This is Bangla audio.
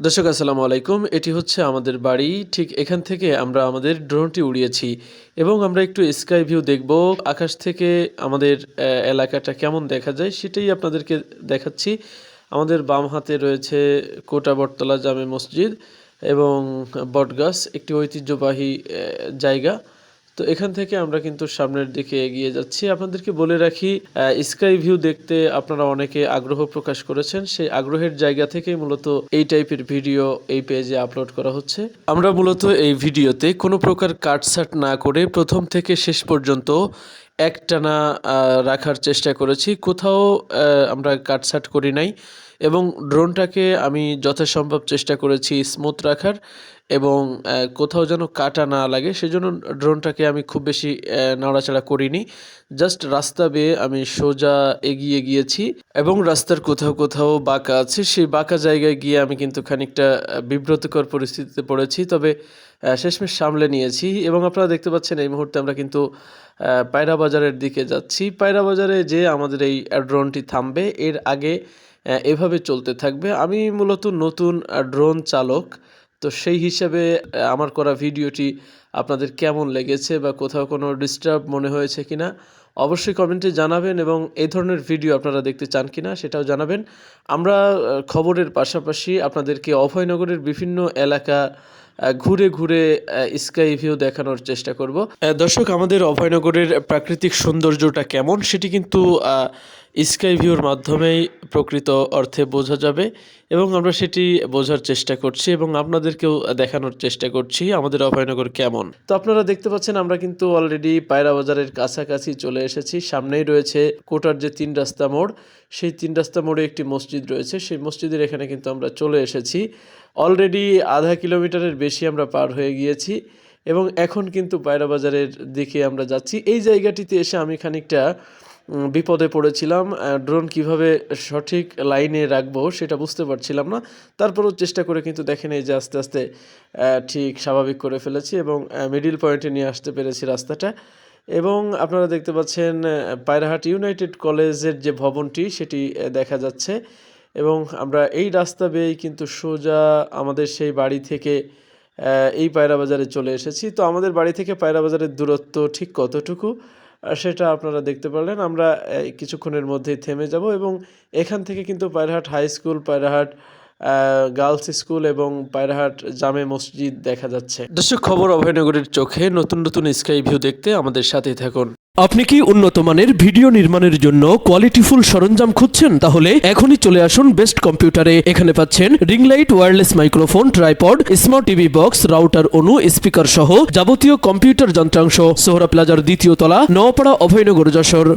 দর্শক আসসালামু আলাইকুম। এটি হচ্ছে আমাদের বাড়ি। ঠিক এখান থেকে আমরা আমাদের ড্রোনটি উড়িয়েছি এবং আমরা একটু স্কাই ভিউ দেখব। আকাশ থেকে আমাদের এলাকাটা কেমন দেখা যায় সেটাই আপনাদেরকে দেখাচ্ছি। আমাদের বাম হাতে রয়েছে কোটা বটতলা জামে মসজিদ এবং বটগাছ, একটি ঐতিহ্যবাহী জায়গা। তো এখান থেকে আমরা কিন্তু সামনের দিকে এগিয়ে যাচ্ছি। আপনাদেরকে বলে রাখি, স্কাই ভিউ দেখতে আপনারা অনেকে আগ্রহ প্রকাশ করেছেন। সেই আগ্রহের জায়গা থেকেই মূলত এই টাইপের ভিডিও এই পেজে আপলোড করা হচ্ছে। আমরা মূলত এই ভিডিওতে কোনো প্রকার কাটছাট না করে প্রথম থেকে শেষ পর্যন্ত একটানা রাখার চেষ্টা করেছি। কোথাও আমরা কাটছাট করি নাই এবং ড্রোনটাকে আমি যথাসম্ভব চেষ্টা করেছি স্মুথ রাখার এবং কোথাও যেন কাটা না লাগে সেজন্য ড্রোনটাকে আমি খুব বেশি নাড়াচাড়া করিনি। জাস্ট রাস্তা বেয়ে আমি সোজা এগিয়ে গিয়েছি এবং রাস্তার কোথাও কোথাও বাঁকা আছে, সেই বাঁকা জায়গায় গিয়ে আমি কিন্তু খানিকটা বিব্রতকর পরিস্থিতিতে পড়েছি, তবে শেষমেশ সামলে নিয়েছি। এবং আপনারা দেখতে পাচ্ছেন এই মুহূর্তে আমরা কিন্তু পায়রা বাজারের দিকে যাচ্ছি। পায়রা বাজারে যে আমাদের এই ড্রোনটি থামবে, এর আগে এভাবে চলতে থাকবে। আমি মূলত নতুন ড্রোন চালক, তো সেই হিসাবে আমার করা ভিডিওটি আপনাদের কেমন লেগেছে বা কোথাও কোনো ডিস্টার্ব মনে হয়েছে কিনা অবশ্যই কমেন্টে জানাবেন এবং এই ধরনের ভিডিও আপনারা দেখতে চান কিনা সেটাও জানাবেন। আমরা খবরের পাশাপাশি আপনাদেরকে অভয়নগরের বিভিন্ন এলাকা ঘুরে ঘুরে স্কাই ভিউ দেখানোর চেষ্টা করব। দর্শক, আমাদের অভয়নগরের প্রাকৃতিক সৌন্দর্যটা কেমন সেটি কিন্তু স্কাই ভিউর মাধ্যমেই প্রকৃত অর্থে বোঝা যাবে এবং আমরা সেটি বোঝার চেষ্টা করছি এবং আপনাদেরকেও দেখানোর চেষ্টা করছি আমাদের অভয়নগর কেমন। তো আপনারা দেখতে পাচ্ছেন আমরা কিন্তু অলরেডি পায়রা বাজারের কাছাকাছি চলে এসেছি। সামনেই রয়েছে কোটার যে 3 রাস্তা মোড়, সেই 3 রাস্তা মোড়ে একটি মসজিদ রয়েছে। সেই মসজিদের এখানে কিন্তু আমরা চলে এসেছি। অলরেডি আধা কিলোমিটারের বেশি আমরা পার হয়ে গিয়েছি এবং এখন কিন্তু পায়রা বাজারের দিকে আমরা যাচ্ছি। এই জায়গাটিতে এসে আমি খানিকটা বিপদে পড়েছিলাম। ড্রোন কিভাবে সঠিক লাইনে রাখবো সেটা বুঝতে পারছিলাম না। তারপরেও চেষ্টা করে কিন্তু দেখেন এই যে আস্তে আস্তে ঠিক স্বাভাবিক করে ফেলেছি এবং মিডিল পয়েন্টে নিয়ে আসতে পেরেছি রাস্তাটা। এবং আপনারা দেখতে পাচ্ছেন পায়রাহাট ইউনাইটেড কলেজের যে ভবনটি সেটি দেখা যাচ্ছে এবং আমরা এই রাস্তা বেয়েই কিন্তু সোজা আমাদের সেই বাড়ি থেকে এই পায়রা বাজারে চলে এসেছি। তো আমাদের বাড়ি থেকে পায়রা বাজারের দূরত্ব ঠিক কতটুকু সেটা আপনারা দেখতে পারলেন। আমরা কিছুক্ষণের মধ্যেই থেমে যাব এবং এখান থেকে কিন্তু পায়রাহাট হাই স্কুল, পায়রাহাট গার্লস স্কুল এবং পায়রাহাট জামে মসজিদ দেখা যাচ্ছে। দর্শক, খবর অভয়নগরের চোখে নতুন নতুন স্কাই ভিউ দেখতে আমাদের সাথেই থাকুন। আপনি কি উন্নত মানের ভিডিও নির্মাণের জন্য কোয়ালিটিফুল সরঞ্জাম খুঁজছেন? তাহলে এখনই চলে আসুন বেস্ট কম্পিউটারে। এখানে পাচ্ছেন ring light, wireless microphone, tripod, smart TV box, router, অনু, স্পিকার সহ যাবতীয় কম্পিউটার যন্ত্রাংশ। সোহরা প্লাজার 2য় তলা, নওয়াপাড়া, অভয়নগর, যশোর।